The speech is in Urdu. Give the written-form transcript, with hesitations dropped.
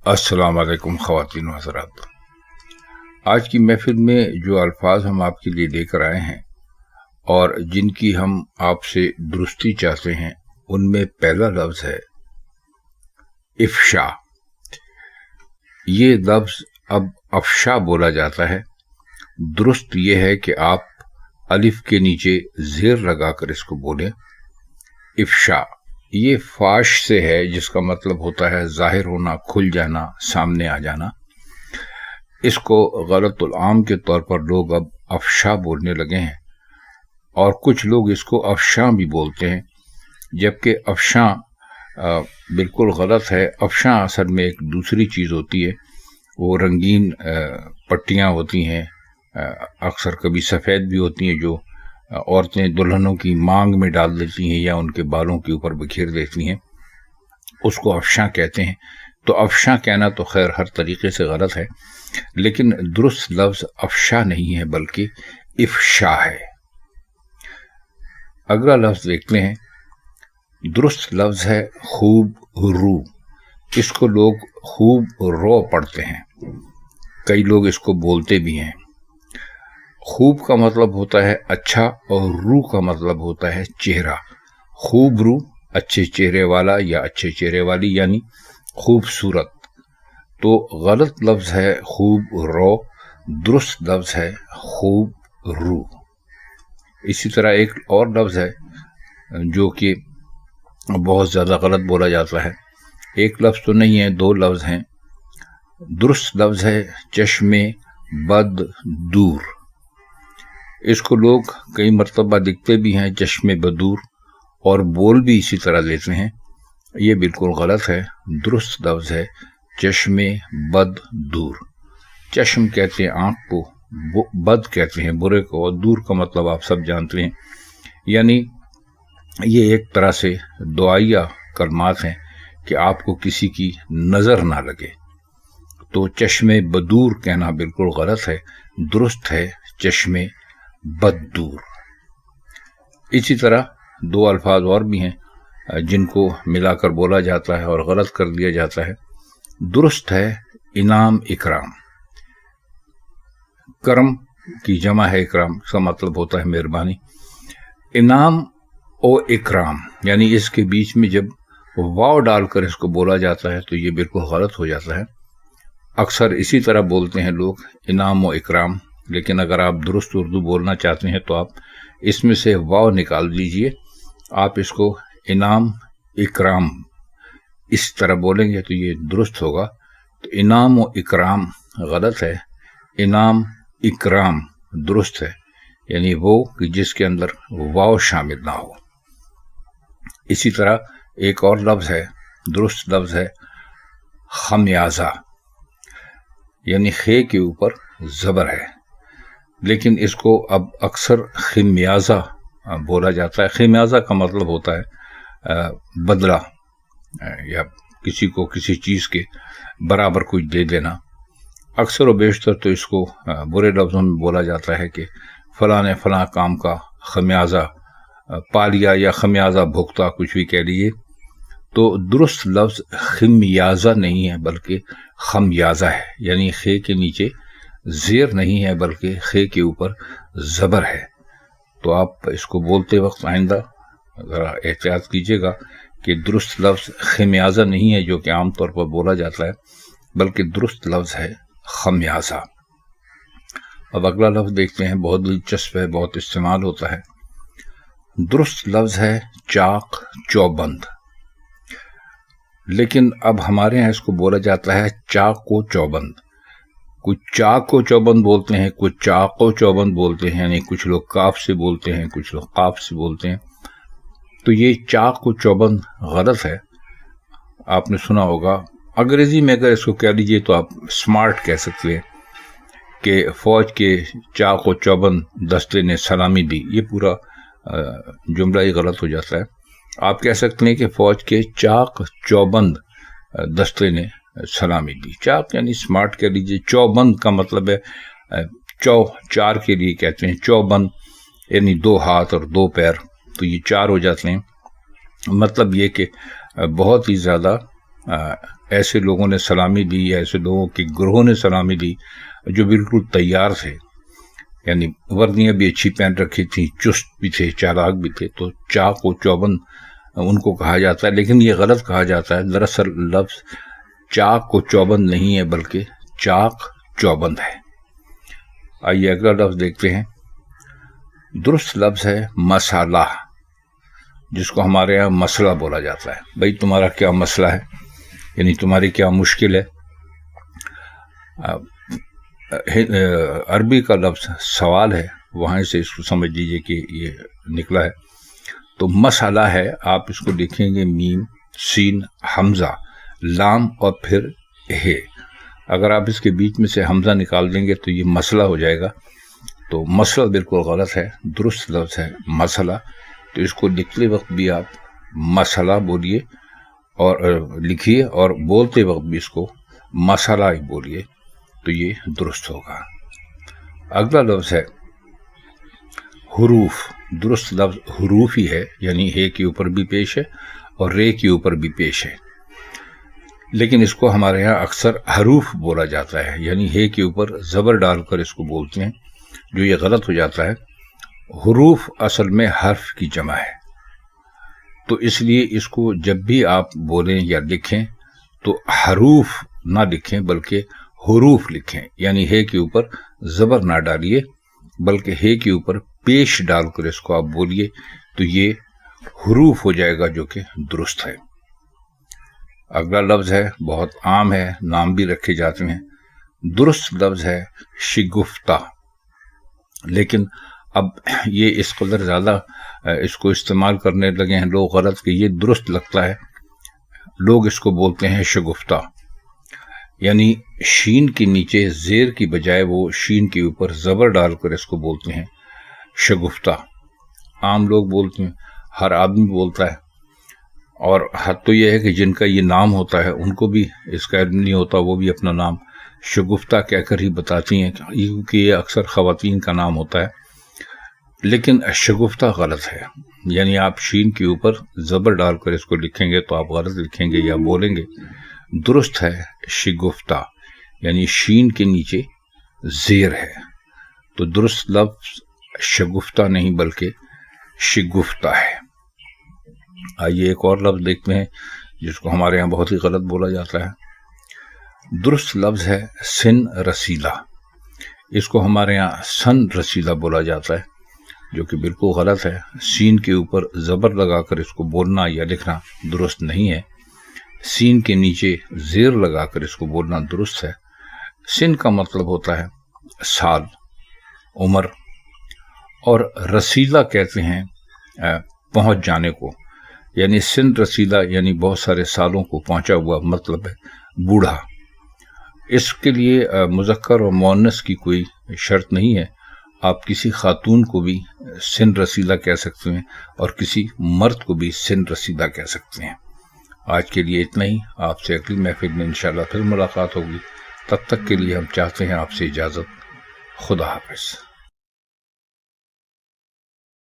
السلام علیکم خواتین و حضرات. آج کی محفل میں جو الفاظ ہم آپ کے لیے لے کر آئے ہیں اور جن کی ہم آپ سے درستی چاہتے ہیں، ان میں پہلا لفظ ہے افشا. یہ لفظ اب افشا بولا جاتا ہے. درست یہ ہے کہ آپ الف کے نیچے زیر لگا کر اس کو بولیں. افشا یہ فاش سے ہے، جس کا مطلب ہوتا ہے ظاہر ہونا، کھل جانا، سامنے آ جانا. اس کو غلط العام کے طور پر لوگ اب افشا بولنے لگے ہیں، اور کچھ لوگ اس کو افشاں بھی بولتے ہیں، جبکہ افشاں بالکل غلط ہے. افشاں اصل میں ایک دوسری چیز ہوتی ہے. وہ رنگین پٹیاں ہوتی ہیں، اکثر کبھی سفید بھی ہوتی ہیں، جو عورتیں دلہنوں کی مانگ میں ڈال دیتی ہیں یا ان کے بالوں کے اوپر بکھیر دیتی ہیں. اس کو افشاں کہتے ہیں. تو افشاں کہنا تو خیر ہر طریقے سے غلط ہے، لیکن درست لفظ افشا نہیں ہے بلکہ افشا ہے. اگلا لفظ دیکھتے ہیں. درست لفظ ہے خوب رو. اس کو لوگ خوب رو پڑھتے ہیں. کئی لوگ اس کو بولتے بھی ہیں. خوب کا مطلب ہوتا ہے اچھا، اور رو کا مطلب ہوتا ہے چہرہ. خوب رو اچھے چہرے والا یا اچھے چہرے والی، یعنی خوبصورت. تو غلط لفظ ہے خوب رو، درست لفظ ہے خوب رو. اسی طرح ایک اور لفظ ہے جو کہ بہت زیادہ غلط بولا جاتا ہے. ایک لفظ تو نہیں ہے، دو لفظ ہیں. درست لفظ ہے چشم بد دور. اس کو لوگ کئی مرتبہ لکھتے بھی ہیں چشم بدور، اور بول بھی اسی طرح لیتے ہیں. یہ بالکل غلط ہے. درست لفظ ہے چشم بد دور. چشم کہتے ہیں آنکھ کو، بد کہتے ہیں برے کو، اور دور کا مطلب آپ سب جانتے ہیں. یعنی یہ ایک طرح سے دعائیہ کلمات ہیں کہ آپ کو کسی کی نظر نہ لگے. تو چشم بدور کہنا بالکل غلط ہے. درست ہے چشم بد دور. اسی طرح دو الفاظ اور بھی ہیں جن کو ملا کر بولا جاتا ہے اور غلط کر دیا جاتا ہے. درست ہے انعام اکرام. کرم کی جمع ہے اکرام، اس کا مطلب ہوتا ہے مہربانی. انعام و اکرام، یعنی اس کے بیچ میں جب واو ڈال کر اس کو بولا جاتا ہے تو یہ بالکل غلط ہو جاتا ہے. اکثر اسی طرح بولتے ہیں لوگ انعام و اکرام، لیکن اگر آپ درست اردو بولنا چاہتے ہیں تو آپ اس میں سے واو نکال دیجئے. آپ اس کو انعام اکرام اس طرح بولیں گے تو یہ درست ہوگا. تو انعام و اکرام غلط ہے. انعام اکرام درست ہے، یعنی وہ کہ جس کے اندر واو شامل نہ ہو. اسی طرح ایک اور لفظ ہے، درست لفظ ہے خمیازہ، یعنی خے کے اوپر زبر ہے، لیکن اس کو اب اکثر خمیازہ بولا جاتا ہے. خمیازہ کا مطلب ہوتا ہے بدلہ، یا کسی کو کسی چیز کے برابر کچھ دے دینا. اکثر و بیشتر تو اس کو برے لفظوں میں بولا جاتا ہے کہ فلاں نے فلاں کام کا خمیازہ پا لیا، یا خمیازہ بھگتا، کچھ بھی کہہ لیجیے. تو درست لفظ خمیازہ نہیں ہے بلکہ خمیازہ ہے، یعنی خے کے نیچے زیر نہیں ہے بلکہ خے کے اوپر زبر ہے. تو آپ اس کو بولتے وقت آئندہ ذرا احتیاط کیجیے گا کہ درست لفظ خمیازہ نہیں ہے جو کہ عام طور پر بولا جاتا ہے، بلکہ درست لفظ ہے خمیازہ. اب اگلا لفظ دیکھتے ہیں، بہت دلچسپ ہے، بہت استعمال ہوتا ہے. درست لفظ ہے چاق چوبند، لیکن اب ہمارے ہاں اس کو بولا جاتا ہے چاق و چوبند. کچھ چاق و چوبند بولتے ہیں، کچھ چاق و چوبند بولتے ہیں، یعنی کچھ لوگ کاف سے بولتے ہیں، کچھ لوگ قاف سے بولتے ہیں. تو یہ چاق و چوبند غلط ہے. آپ نے سنا ہوگا انگریزی میں اگر اس کو کہہ لیجیے تو آپ اسمارٹ کہہ سکتے ہیں کہ فوج کے چاق و چوبند دستے نے سلامی دی. یہ پورا جملہ ہی غلط ہو جاتا ہے. آپ کہہ سکتے ہیں کہ فوج کے چاق چوبند دستے نے سلامی دی. چاق یعنی اسمارٹ کہہ لیجیے. چوبند کا مطلب ہے چار کے لیے کہتے ہیں. چوبند یعنی دو ہاتھ اور دو پیر، تو یہ چار ہو جاتے ہیں. مطلب یہ کہ بہت ہی زیادہ ایسے لوگوں نے سلامی دی یا ایسے لوگوں کے گروہوں نے سلامی دی جو بالکل تیار تھے، یعنی وردیاں بھی اچھی پہن رکھی تھیں، چست بھی تھے، چالاک بھی تھے، تو چاق و چوبند ان کو کہا جاتا ہے، لیکن یہ غلط کہا جاتا ہے۔ دراصل لفظ چاق و چوبند نہیں ہے بلکہ چاق چوبند ہے۔ آئیے اگلا لفظ دیکھتے ہیں۔ درست لفظ ہے مسئلہ، جس کو ہمارے یہاں مسئلہ بولا جاتا ہے۔ بھئی تمہارا کیا مسئلہ ہے، یعنی تمہاری کیا مشکل ہے۔ عربی کا لفظ سوال ہے، وہاں سے اس کو سمجھ لیجئے کہ یہ نکلا ہے۔ تو مسئلہ ہے، آپ اس کو لکھیں گے میم سین حمزہ لام اور پھر ہے۔ اگر آپ اس کے بیچ میں سے حمزہ نکال دیں گے تو یہ مسئلہ ہو جائے گا۔ تو مسئلہ بالکل غلط ہے، درست لفظ ہے مسئلہ۔ تو اس کو لکھتے وقت بھی آپ مسئلہ بولیے اور لکھیے، اور بولتے وقت بھی اس کو مسئلہ ہی بولیے، تو یہ درست ہوگا۔ اگلا لفظ ہے حروف۔ درست لفظ حروف ہی ہے، یعنی ہے کے اوپر بھی پیش ہے اور رے کے اوپر بھی پیش ہے، لیکن اس کو ہمارے یہاں اکثر حروف بولا جاتا ہے، یعنی ہے کے اوپر زبر ڈال کر اس کو بولتے ہیں، جو یہ غلط ہو جاتا ہے۔ حروف اصل میں حرف کی جمع ہے، تو اس لیے اس کو جب بھی آپ بولیں یا لکھیں تو حروف نہ لکھیں بلکہ حروف لکھیں، یعنی ہے کے اوپر زبر نہ ڈالیے بلکہ ہے کے اوپر پیش ڈال کر اس کو آپ بولیے، تو یہ حروف ہو جائے گا، جو کہ درست ہے۔ اگلا لفظ ہے، بہت عام ہے، نام بھی رکھے جاتے ہیں۔ درست لفظ ہے شگفتہ، لیکن اب یہ اس قدر زیادہ اس کو استعمال کرنے لگے ہیں لوگ غلط کہ یہ درست لگتا ہے۔ لوگ اس کو بولتے ہیں شگفتہ، یعنی شین کے نیچے زیر کی بجائے وہ شین کے اوپر زبر ڈال کر اس کو بولتے ہیں شگفتہ۔ عام لوگ بولتے ہیں، ہر آدمی بولتا ہے، اور حد تو یہ ہے کہ جن کا یہ نام ہوتا ہے ان کو بھی اس کا علم نہیں ہوتا، وہ بھی اپنا نام شگفتہ کہہ کر ہی بتاتی ہیں، کیونکہ یہ اکثر خواتین کا نام ہوتا ہے۔ لیکن شگفتہ غلط ہے، یعنی آپ شین کے اوپر زبر ڈال کر اس کو لکھیں گے تو آپ غلط لکھیں گے یا بولیں گے۔ درست ہے شگفتہ، یعنی شین کے نیچے زیر ہے، تو درست لفظ شگفتہ نہیں بلکہ شگفتہ ہے۔ آئیے ایک اور لفظ دیکھتے ہیں جس کو ہمارے یہاں بہت ہی غلط بولا جاتا ہے۔ درست لفظ ہے سن رسیدہ، اس کو ہمارے یہاں سن رسیدہ بولا جاتا ہے، جو کہ بالکل غلط ہے۔ سین کے اوپر زبر لگا کر اس کو بولنا یا لکھنا درست نہیں ہے، سین کے نیچے زیر لگا کر اس کو بولنا درست ہے۔ سن کا مطلب ہوتا ہے سال، عمر، اور رسیدہ کہتے ہیں پہنچ جانے کو، یعنی سن رسیدہ یعنی بہت سارے سالوں کو پہنچا ہوا، مطلب ہے بوڑھا۔ اس کے لیے مذکر اور مؤنث کی کوئی شرط نہیں ہے، آپ کسی خاتون کو بھی سن رسیدہ کہہ سکتے ہیں اور کسی مرد کو بھی سن رسیدہ کہہ سکتے ہیں۔ آج کے لیے اتنا ہی، آپ سے اگلی محفل میں انشاءاللہ پھر ملاقات ہوگی۔ تب تک کے لیے ہم چاہتے ہیں آپ سے اجازت۔ خدا حافظ۔